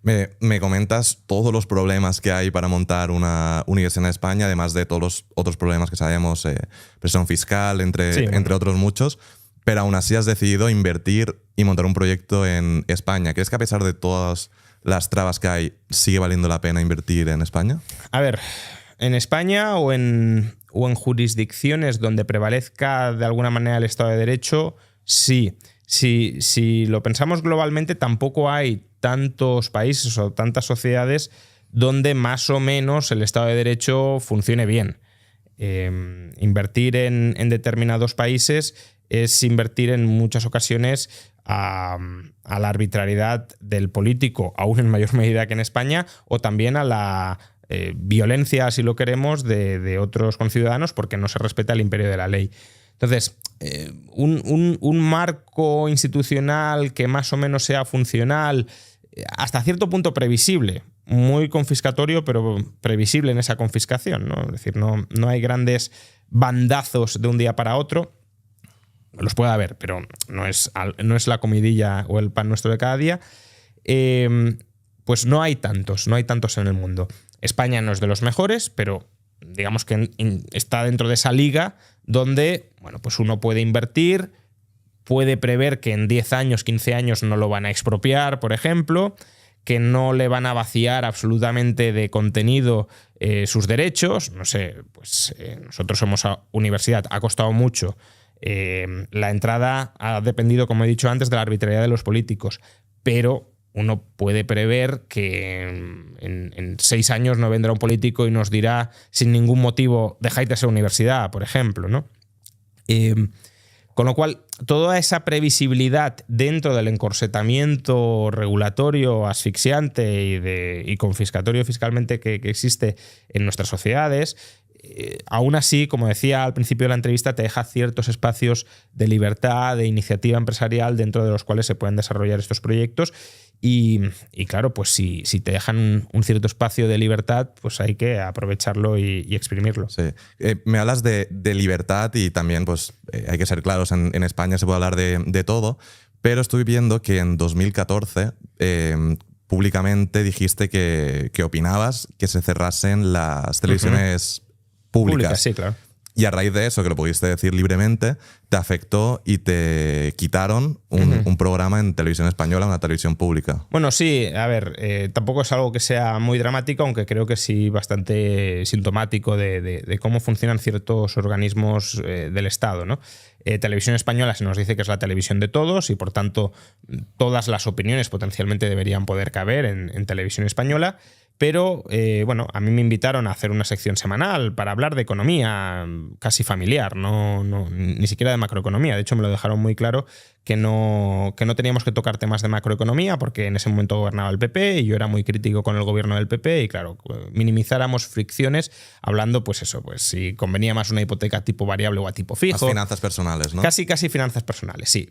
Me comentas todos los problemas que hay para montar una universidad en España, además de todos los otros problemas que sabemos, presión fiscal, entre otros muchos, pero aún así has decidido invertir y montar un proyecto en España. ¿Crees que a pesar de todas las trabas que hay, sigue valiendo la pena invertir en España? A ver, en España o en jurisdicciones donde prevalezca de alguna manera el Estado de Derecho, sí. Si lo pensamos globalmente, tampoco hay tantos países o tantas sociedades donde más o menos el Estado de Derecho funcione bien. Invertir en determinados países es invertir en muchas ocasiones a la arbitrariedad del político, aún en mayor medida que en España, o también a la violencia, si lo queremos, de otros conciudadanos porque no se respeta el imperio de la ley. Entonces, un marco institucional que más o menos sea funcional, hasta cierto punto previsible, muy confiscatorio, pero previsible en esa confiscación, ¿no? Es decir, no hay grandes bandazos de un día para otro. Los puede haber, pero no es la comidilla o el pan nuestro de cada día. Pues no hay tantos en el mundo. España no es de los mejores, pero digamos que está dentro de esa liga donde, bueno, pues uno puede invertir, puede prever que en 10 años, 15 años no lo van a expropiar, por ejemplo, que no le van a vaciar absolutamente de contenido sus derechos. No sé, pues nosotros somos universidad, ha costado mucho. La entrada ha dependido, como he dicho antes, de la arbitrariedad de los políticos, pero uno puede prever que en 6 años no vendrá un político y nos dirá sin ningún motivo dejáis de ser universidad, por ejemplo, ¿no? Con lo cual, toda esa previsibilidad dentro del encorsetamiento regulatorio asfixiante y confiscatorio fiscalmente que existe en nuestras sociedades, aún así, como decía al principio de la entrevista, te deja ciertos espacios de libertad, de iniciativa empresarial dentro de los cuales se pueden desarrollar estos proyectos. Y claro, pues si te dejan un cierto espacio de libertad, pues hay que aprovecharlo y exprimirlo. Sí. Me hablas de libertad y también pues, hay que ser claros, en España se puede hablar de todo, pero estoy viendo que en 2014 públicamente dijiste que opinabas que se cerrasen las televisiones públicas. Sí, claro. Y a raíz de eso, que lo pudiste decir libremente, te afectó y te quitaron un programa en televisión española, una televisión pública. Bueno, sí, a ver, tampoco es algo que sea muy dramático, aunque creo que sí bastante sintomático de cómo funcionan ciertos organismos del Estado, ¿no? Televisión Española se nos dice que es la televisión de todos y, por tanto, todas las opiniones potencialmente deberían poder caber en Televisión Española. Pero, bueno, a mí me invitaron a hacer una sección semanal para hablar de economía casi familiar, ni siquiera de macroeconomía. De hecho, me lo dejaron muy claro que no teníamos que tocar temas de macroeconomía porque en ese momento gobernaba el PP y yo era muy crítico con el gobierno del PP y, claro, minimizáramos fricciones hablando, pues eso, pues si convenía más una hipoteca tipo variable o a tipo fijo. Las finanzas personales, ¿no? Casi finanzas personales, sí.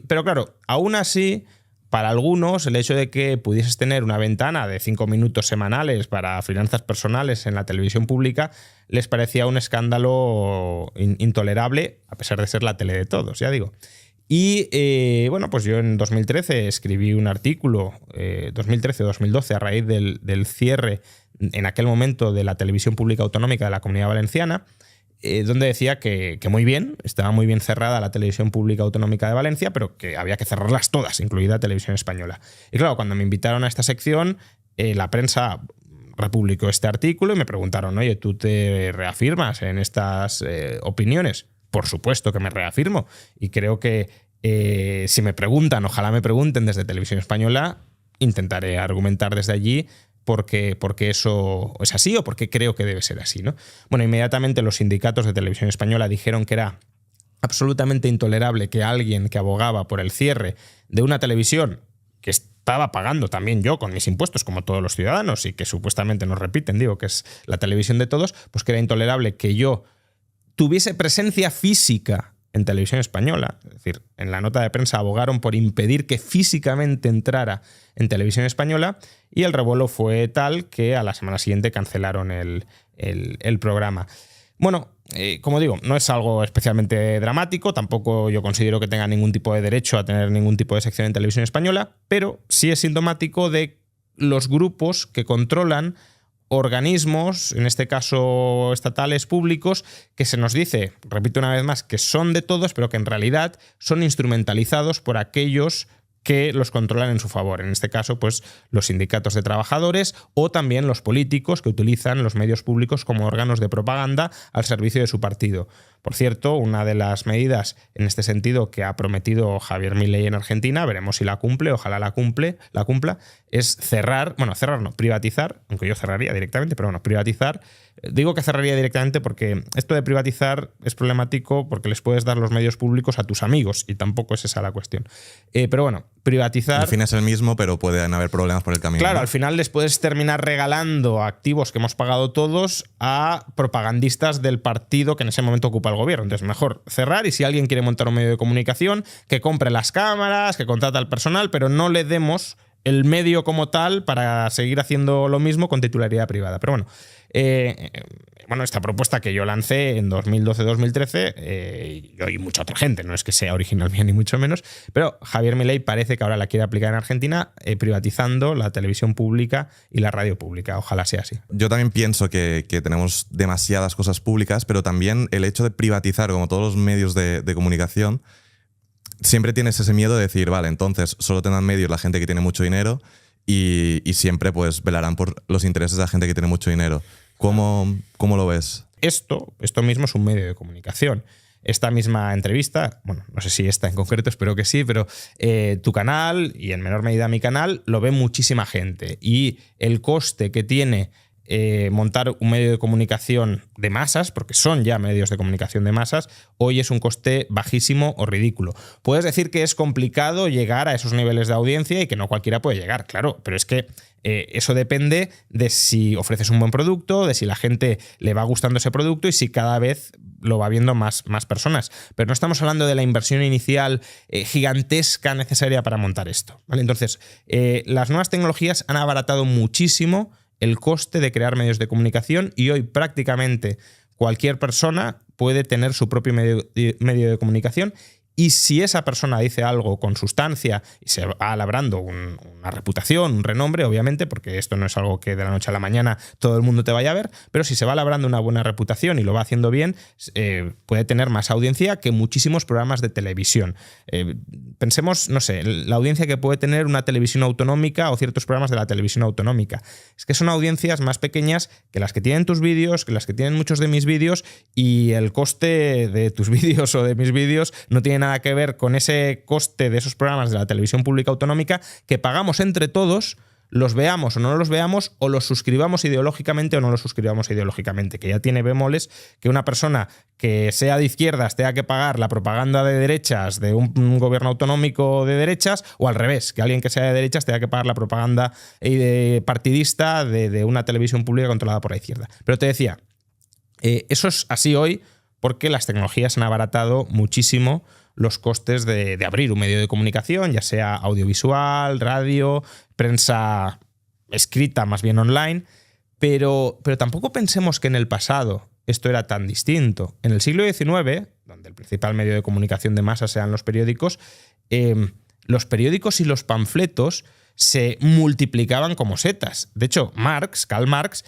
Pero, claro, aún así, para algunos, el hecho de que pudieses tener una ventana de 5 minutos semanales para finanzas personales en la televisión pública les parecía un escándalo intolerable, a pesar de ser la tele de todos, ya digo. Y bueno, pues yo en 2013 escribí un artículo, 2013 o 2012, a raíz del cierre en aquel momento de la televisión pública autonómica de la Comunidad Valenciana, donde decía que muy bien, estaba muy bien cerrada la televisión pública autonómica de Valencia, pero que había que cerrarlas todas, incluida Televisión Española. Y claro, cuando me invitaron a esta sección, la prensa republicó este artículo y me preguntaron, oye, ¿tú te reafirmas en estas opiniones? Por supuesto que me reafirmo. Y creo que si me preguntan, ojalá me pregunten desde Televisión Española, intentaré argumentar desde allí porque eso es así o porque creo que debe ser así, ¿no? Bueno, inmediatamente los sindicatos de Televisión Española dijeron que era absolutamente intolerable que alguien que abogaba por el cierre de una televisión que estaba pagando también yo con mis impuestos, como todos los ciudadanos, y que supuestamente nos repiten, digo, que es la televisión de todos, pues que era intolerable que yo tuviese presencia física en Televisión Española. Es decir, en la nota de prensa abogaron por impedir que físicamente entrara en Televisión Española y el revuelo fue tal que a la semana siguiente cancelaron el programa. Bueno, como digo, no es algo especialmente dramático, tampoco yo considero que tenga ningún tipo de derecho a tener ningún tipo de sección en Televisión Española, pero sí es sintomático de los grupos que controlan organismos, en este caso estatales, públicos, que se nos dice, repito una vez más, que son de todos, pero que en realidad son instrumentalizados por aquellos que los controlan en su favor. En este caso, pues los sindicatos de trabajadores o también los políticos que utilizan los medios públicos como órganos de propaganda al servicio de su partido. Por cierto, una de las medidas en este sentido que ha prometido Javier Milei en Argentina, veremos si la cumple, ojalá la cumpla, es privatizar, aunque yo cerraría directamente, pero bueno, privatizar. Digo que cerraría directamente porque esto de privatizar es problemático porque les puedes dar los medios públicos a tus amigos y tampoco es esa la cuestión. Pero bueno, privatizar... El fin es el mismo, pero pueden haber problemas por el camino. Claro, ¿no? al final les puedes terminar regalando activos que hemos pagado todos a propagandistas del partido que en ese momento ocupa el gobierno. Entonces, mejor cerrar, y si alguien quiere montar un medio de comunicación, que compre las cámaras, que contrate al personal, pero no le demos el medio como tal para seguir haciendo lo mismo con titularidad privada. Pero bueno, esta propuesta que yo lancé en 2012-2013, yo y mucha otra gente, no es que sea original mía ni mucho menos, pero Javier Milei parece que ahora la quiere aplicar en Argentina, privatizando la televisión pública y la radio pública. Ojalá sea así. Yo también pienso que tenemos demasiadas cosas públicas, pero también el hecho de privatizar, como todos los medios de comunicación, siempre tienes ese miedo de decir, vale, entonces solo tendrán medios la gente que tiene mucho dinero y siempre pues velarán por los intereses de la gente que tiene mucho dinero. ¿Cómo lo ves? Esto mismo es un medio de comunicación. Esta misma entrevista, bueno, no sé si esta en concreto, espero que sí, pero tu canal y en menor medida mi canal lo ve muchísima gente, y el coste que tiene montar un medio de comunicación de masas, porque son ya medios de comunicación de masas, hoy es un coste bajísimo o ridículo. Puedes decir que es complicado llegar a esos niveles de audiencia y que no cualquiera puede llegar, claro, pero es que eso depende de si ofreces un buen producto, de si la gente le va gustando ese producto y si cada vez lo va viendo más personas. Pero no estamos hablando de la inversión inicial gigantesca necesaria para montar esto, ¿vale? Entonces, las nuevas tecnologías han abaratado muchísimo el coste de crear medios de comunicación, y hoy prácticamente cualquier persona puede tener su propio medio de comunicación, y si esa persona dice algo con sustancia y se va labrando una reputación, un renombre, obviamente, porque esto no es algo que de la noche a la mañana todo el mundo te vaya a ver, pero si se va labrando una buena reputación y lo va haciendo bien, puede tener más audiencia que muchísimos programas de televisión. Pensemos, no sé, la audiencia que puede tener una televisión autonómica o ciertos programas de la televisión autonómica. Es que son audiencias más pequeñas que las que tienen tus vídeos, que las que tienen muchos de mis vídeos, y el coste de tus vídeos o de mis vídeos no tiene nada que ver con ese coste de esos programas de la televisión pública autonómica que pagamos entre todos, los veamos o no los veamos, o los suscribamos ideológicamente o no los suscribamos ideológicamente, que ya tiene bemoles que una persona que sea de izquierdas tenga que pagar la propaganda de derechas de un gobierno autonómico de derechas, o al revés, que alguien que sea de derechas tenga que pagar la propaganda partidista de una televisión pública controlada por la izquierda. Pero te decía, eso es así hoy porque las tecnologías han abaratado muchísimo los costes de abrir un medio de comunicación, ya sea audiovisual, radio, prensa escrita, más bien online, pero tampoco pensemos que en el pasado esto era tan distinto. En el siglo XIX, donde el principal medio de comunicación de masas eran los periódicos y los panfletos se multiplicaban como setas. De hecho, Karl Marx,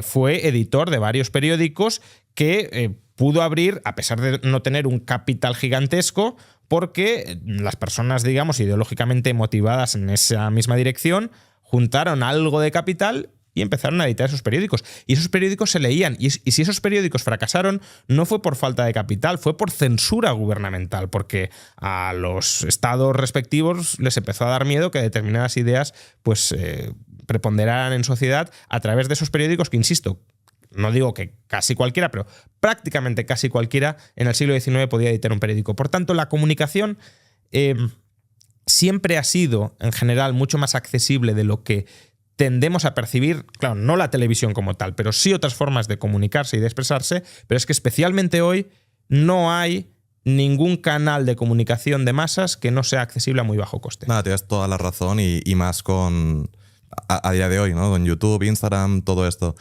fue editor de varios periódicos que pudo abrir, a pesar de no tener un capital gigantesco, porque las personas, digamos, ideológicamente motivadas en esa misma dirección, juntaron algo de capital y empezaron a editar esos periódicos. Y esos periódicos se leían. Y si esos periódicos fracasaron, no fue por falta de capital, fue por censura gubernamental, porque a los estados respectivos les empezó a dar miedo que determinadas ideas pues preponderaran en sociedad a través de esos periódicos que, insisto, no digo que casi cualquiera, pero prácticamente casi cualquiera en el siglo XIX podía editar un periódico. Por tanto, la comunicación siempre ha sido, en general, mucho más accesible de lo que tendemos a percibir. Claro, no la televisión como tal, pero sí otras formas de comunicarse y de expresarse. Pero es que especialmente hoy no hay ningún canal de comunicación de masas que no sea accesible a muy bajo coste. Nada, tienes toda la razón, y más a día de hoy, ¿no? Con YouTube, Instagram, todo esto.